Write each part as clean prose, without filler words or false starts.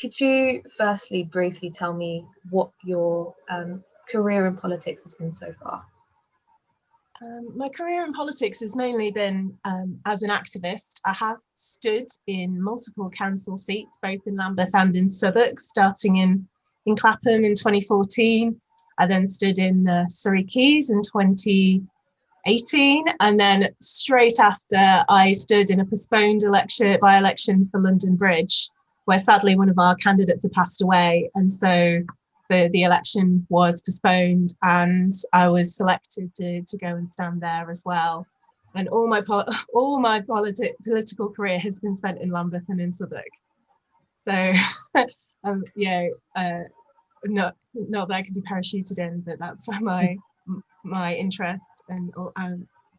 Could you firstly briefly tell me what your career in politics has been so far? My career in politics has mainly been as an activist. I have stood in multiple council seats, both in Lambeth and in Southwark, starting in Clapham in 2014. I then stood in Surrey Quays in 2018, and then straight after I stood in a postponed by-election for London Bridge, where sadly one of our candidates had passed away, and so the election was postponed, and I was selected to go and stand there as well. And all my political career has been spent in Lambeth and in Southwark. So not that I could be parachuted in, but that's where my interest and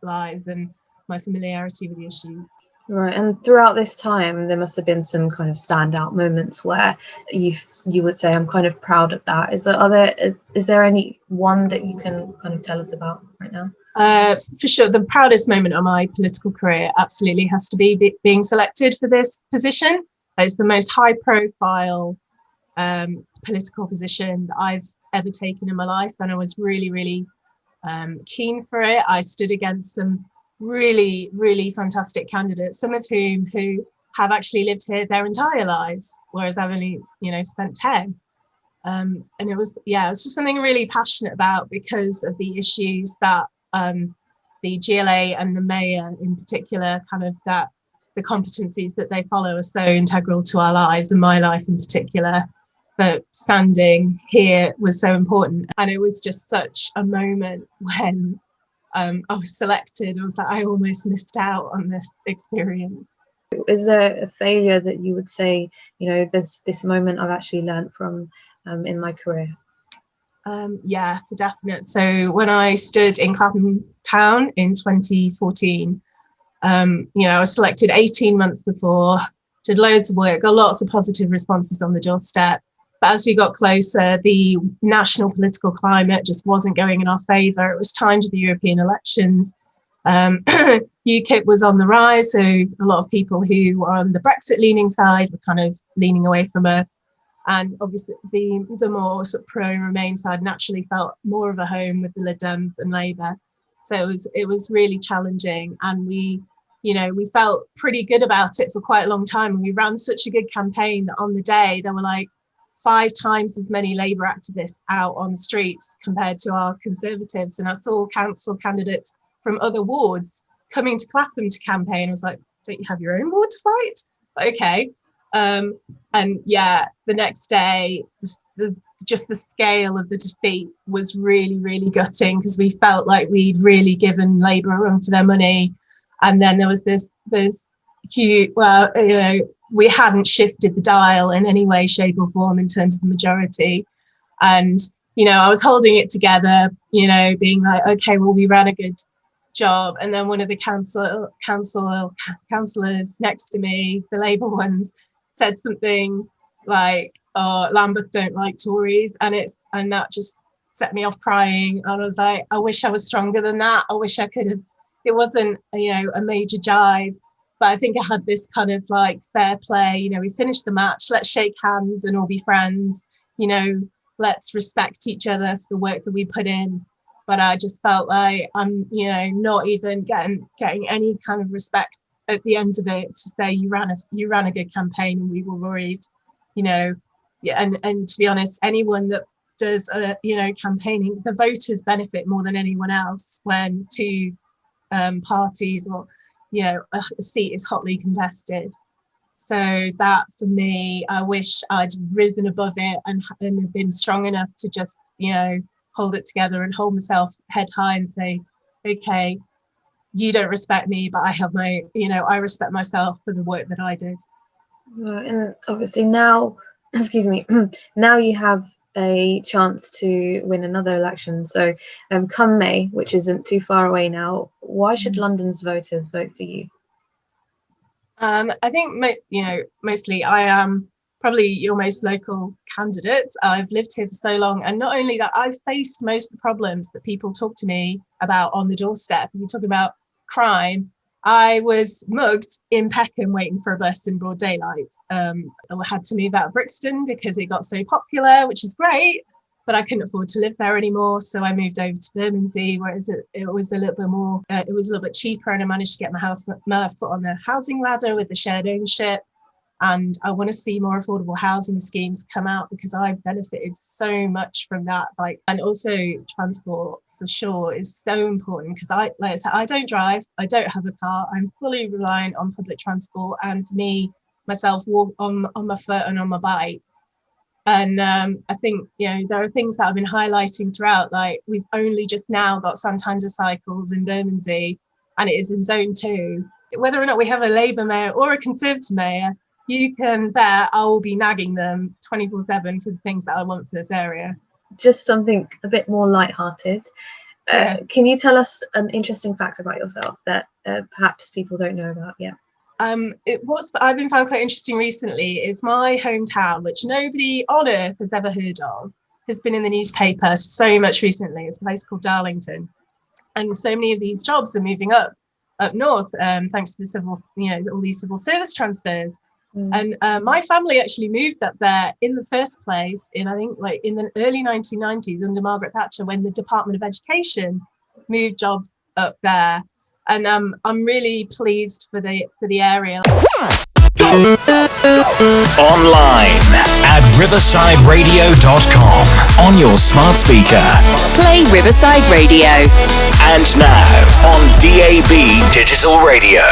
lies, and my familiarity with the issues. Right, and throughout this time, there must have been some kind of standout moments where you would say, "I'm kind of proud of that." Is there any one that you can kind of tell us about right now? For sure, the proudest moment of my political career absolutely has to be being selected for this position. It's the most high-profile political position that I've ever taken in my life, and I was really, really keen for it. I stood against some really, really fantastic candidates, some of whom who have actually lived here their entire lives, whereas I've only, spent 10. And it was just something really passionate about, because of the issues that the GLA and the mayor in particular, the competencies that they follow are so integral to our lives, and my life in particular, that standing here was so important. And it was just such a moment when I was selected. I was like, I almost missed out on this experience. Is there a failure that you would say, there's this moment I've actually learned from in my career? Yeah, for definite. So when I stood in Clapham Town in 2014, I was selected 18 months before, did loads of work, got lots of positive responses on the doorstep. But as we got closer, the national political climate just wasn't going in our favour. It was time for the European elections. UKIP was on the rise, so a lot of people who were on the Brexit-leaning side were kind of leaning away from us. And obviously the more sort of pro-Remain side naturally felt more of a home with the Lib Dems and Labour. So it was really challenging, and we felt pretty good about it for quite a long time. And we ran such a good campaign that on the day there were like 5 times as many Labour activists out on the streets compared to our Conservatives. And I saw council candidates from other wards coming to Clapham to campaign. I was like, don't you have your own ward to fight? Okay. And yeah, the next day, just the scale of the defeat was really, really gutting, because we felt like we'd really given Labour a run for their money. And then there was this huge, we hadn't shifted the dial in any way, shape or form in terms of the majority. And, I was holding it together, being like, okay, well, we ran a good job. And then one of the councillors next to me, the Labour ones, said something like, oh, Lambeth don't like Tories. And that just set me off crying. And I was like, I wish I was stronger than that. I wish I could have. It wasn't, a major jibe. But I think I had this kind of like fair play, we finished the match, let's shake hands and all be friends, let's respect each other for the work that we put in. But I just felt like I'm, not even getting any kind of respect at the end of it to say you ran a good campaign and we were worried, and to be honest, anyone that does campaigning, the voters benefit more than anyone else when two parties or a seat is hotly contested. So that for me, I wish I'd risen above it and been strong enough to just hold it together and hold myself head high and say, okay, you don't respect me, but I have my, I respect myself for the work that I did. And obviously now, now you have a chance to win another election. So come May, which isn't too far away now, why should London's voters vote for you? I think, mostly I am probably your most local candidate. I've lived here for so long. And not only that, I've faced most of the problems that people talk to me about on the doorstep. If you talk about crime, I was mugged in Peckham waiting for a bus in broad daylight. I had to move out of Brixton because it got so popular, which is great, but I couldn't afford to live there anymore. So I moved over to Bermondsey, where it was a little bit more, it was a little bit cheaper, and I managed to get my foot on the housing ladder with the shared ownership. And I want to see more affordable housing schemes come out, because I benefited so much from that. And also transport for sure is so important, because I don't drive, I don't have a car, I'm fully reliant on public transport, and myself walk on my foot and on my bike. And I think, there are things that I've been highlighting throughout, like we've only just now got sometimes cycles in Bermondsey, and it is in zone 2. Whether or not we have a Labour mayor or a Conservative mayor, you can bet I will be nagging them 24/7 for the things that I want for this area. Just something a bit more lighthearted. Yeah. Can you tell us an interesting fact about yourself that perhaps people don't know about yet? What's I've been found quite interesting recently is my hometown, which nobody on earth has ever heard of, has been in the newspaper so much recently. It's a place called Darlington, and so many of these jobs are moving up north, thanks to the civil, all these civil service transfers. And my family actually moved up there in the first place in, I think, in the early 1990s under Margaret Thatcher, when the Department of Education moved jobs up there. And I'm really pleased for the area. Online at riversideradio.com on your smart speaker. Play Riverside Radio. And now on DAB Digital Radio.